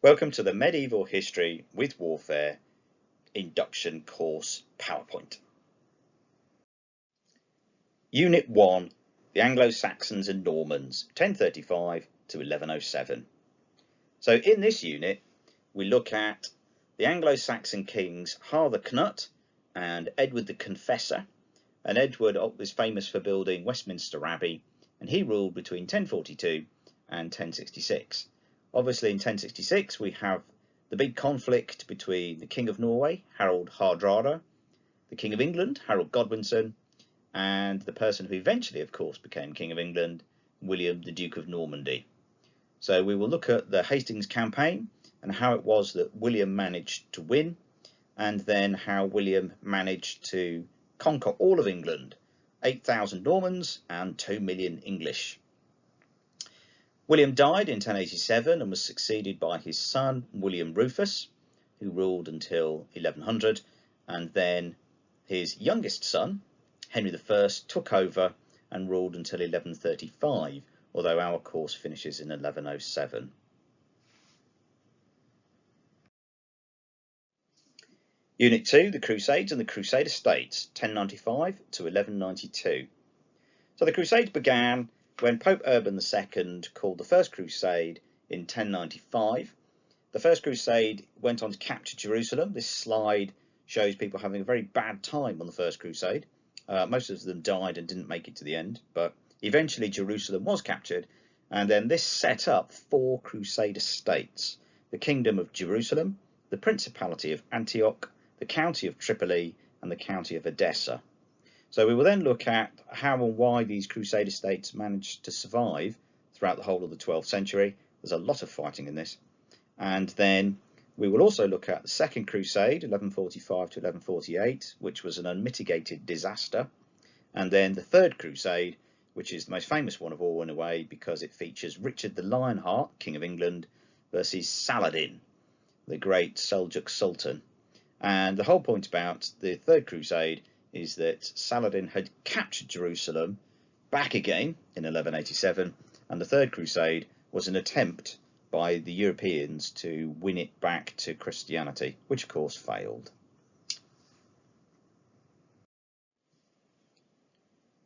Welcome to the Medieval History with Warfare Induction Course PowerPoint. Unit 1, the Anglo-Saxons and Normans, 1035 to 1107. So in this unit, we look at the Anglo-Saxon kings Harthur Knut and Edward the Confessor. And Edward was famous for building Westminster Abbey, and he ruled between 1042 and 1066. Obviously in 1066 we have the big conflict between the King of Norway, Harald Hardrada, the King of England, Harold Godwinson, and the person who eventually of course became King of England, William the Duke of Normandy. So we will look at the Hastings campaign and how it was that William managed to win, and then how William managed to conquer all of England, 8,000 Normans and 2 million English. William died in 1087 and was succeeded by his son William Rufus, who ruled until 1100, and then his youngest son Henry I took over and ruled until 1135, although our course finishes in 1107. Unit 2, the Crusades and the Crusader States, 1095 to 1192. So the Crusades began when Pope Urban II called the First Crusade in 1095. The First Crusade went on to capture Jerusalem. This slide shows people having a very bad time on the First Crusade. Most of them died and didn't make it to the end, but eventually Jerusalem was captured, and then this set up 4 Crusader states: the Kingdom of Jerusalem, the Principality of Antioch, the County of Tripoli, and the County of Edessa. So we will then look at how and why these Crusader states managed to survive throughout the whole of the 12th century. There's a lot of fighting in this. And then we will also look at the Second Crusade, 1145 to 1148, which was an unmitigated disaster. And then the Third Crusade, which is the most famous one of all in a way, because it features Richard the Lionheart, King of England, versus Saladin, the great Seljuk Sultan. And the whole point about the Third Crusade is that Saladin had captured Jerusalem back again in 1187, and the Third Crusade was an attempt by the Europeans to win it back to Christianity, which of course failed.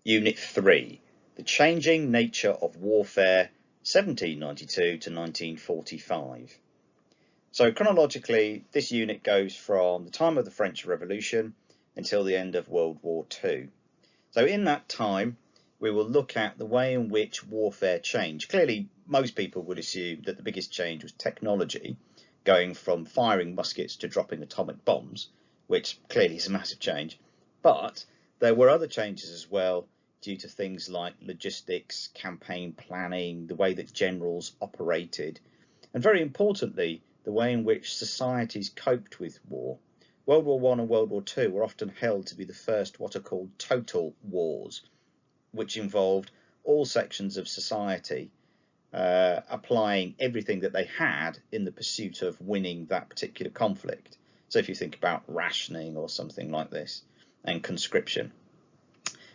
Unit 3, the Changing Nature of Warfare, 1792 to 1945. So chronologically, this unit goes from the time of the French Revolution until the end of World War II. So in that time, we will look at the way in which warfare changed. Clearly, most people would assume that the biggest change was technology, going from firing muskets to dropping atomic bombs, which clearly is a massive change. But there were other changes as well, due to things like logistics, campaign planning, the way that generals operated, and very importantly, the way in which societies coped with war. World War I and World War II were often held to be the first what are called total wars, which involved all sections of society applying everything that they had in the pursuit of winning that particular conflict. So if you think about rationing or something like this, and conscription.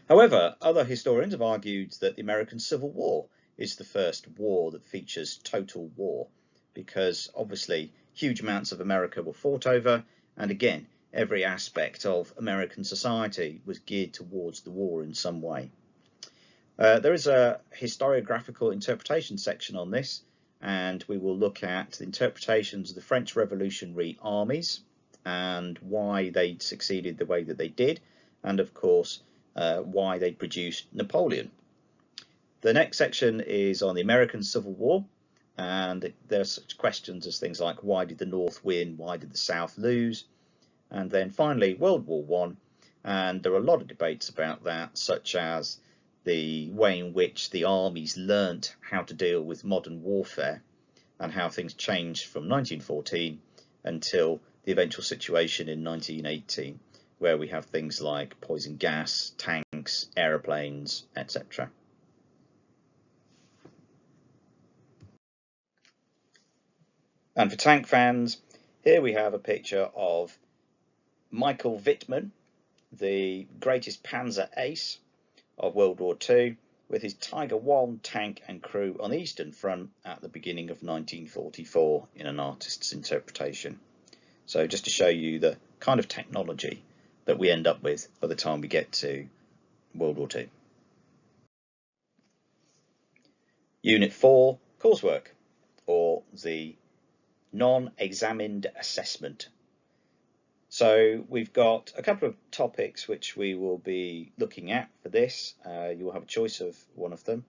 However, other historians have argued that the American Civil War is the first war that features total war, because obviously huge amounts of America were fought over, and again, every aspect of American society was geared towards the war in some way. There is a historiographical interpretation section on this, and we will look at the interpretations of the French Revolutionary armies and why they succeeded the way that they did, and of course why they produced Napoleon. The next section is on the American Civil War, and there are such questions as things like why did the North win, why did the South lose, and then finally World War I, and there are a lot of debates about that, such as the way in which the armies learnt how to deal with modern warfare and how things changed from 1914 until the eventual situation in 1918, where we have things like poison gas, tanks, aeroplanes, etc. And for tank fans, here we have a picture of Michael Wittmann, the greatest panzer ace of World War II, with his Tiger I tank and crew on the Eastern Front at the beginning of 1944 in an artist's interpretation. So just to show you the kind of technology that we end up with by the time we get to World War II. Unit 4, coursework, or the non-examined assessment. So we've got a couple of topics which we will be looking at for this. You will have a choice of one of them.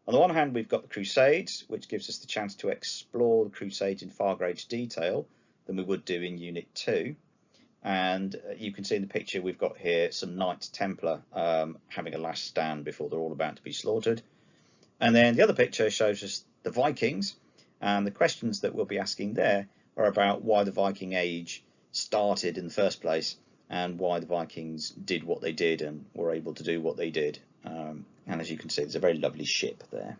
On the one hand, we've got the Crusades, which gives us the chance to explore the Crusades in far greater detail than we would do in Unit 2. And you can see in the picture we've got here some Knights Templar having a last stand before they're all about to be slaughtered. And then the other picture shows us the Vikings, and the questions that we'll be asking there are about why the Viking Age started in the first place and why the Vikings did what they did and were able to do what they did. And as you can see, there's a very lovely ship there.